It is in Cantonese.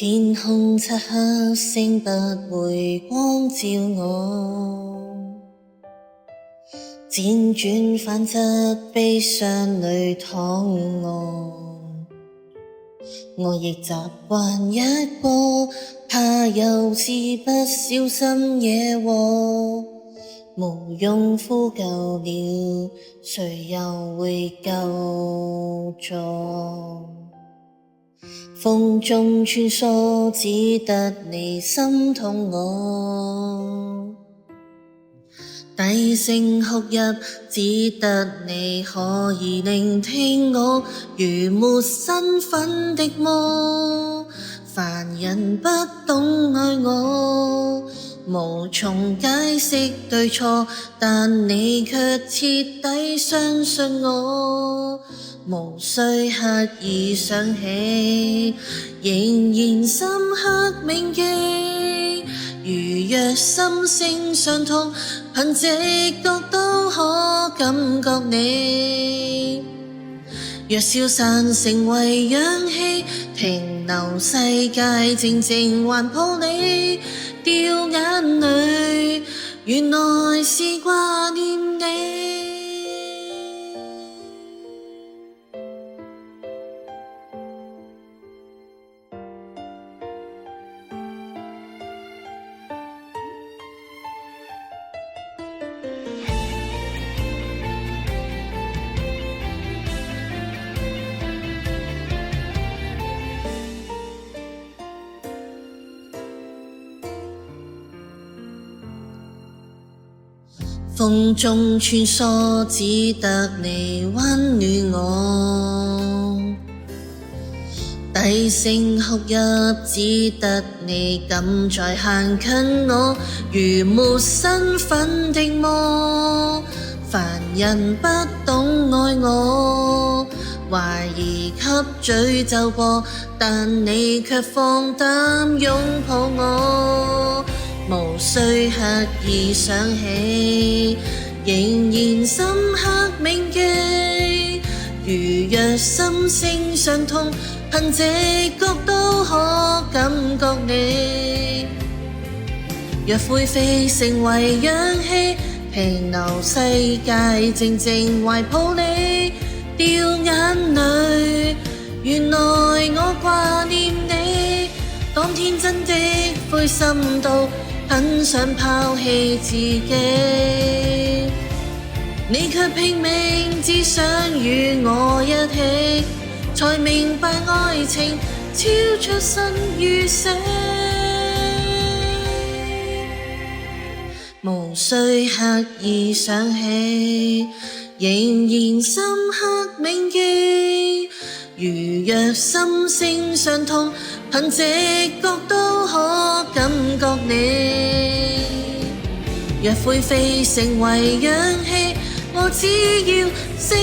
天空漆黑，星不會光照我，輾轉反側，悲傷裡躺臥。我亦習慣一個，怕有次不小心惹禍，無用呼救了，誰又會救助？風中穿梭，只得你心痛我，低聲哭泣，只得你可以聆聽我，如沒身份的魔，凡人不懂愛我，無從解釋對錯，但你卻徹底相信我，無需刻意想起，仍然深刻銘記。如若心聲相通，憑直覺都可感覺你。若消散成為氧氣，停留世界靜靜環抱你，掉眼淚，原來是掛念你。風中穿梭，只得你溫暖我，低聲哭泣，只得你敢再行近我，如沒身份的魔，凡人不懂愛我，懷疑給詛咒過，但你卻放膽擁抱我，無需刻意想起，仍然深刻銘記。如若心聲相通，憑直覺都可感覺你。若灰飛成為氧氣，停留世界靜靜懷抱你，掉眼淚，原來我掛念你。當天真的灰心到很想拋棄自己，你卻拼命只想與我一起，才明白愛情超出生與死，無需刻意想起，仍然深刻銘記。如若心聲相通，憑直覺都可感覺你。若灰飛成為氧氣，我只要醒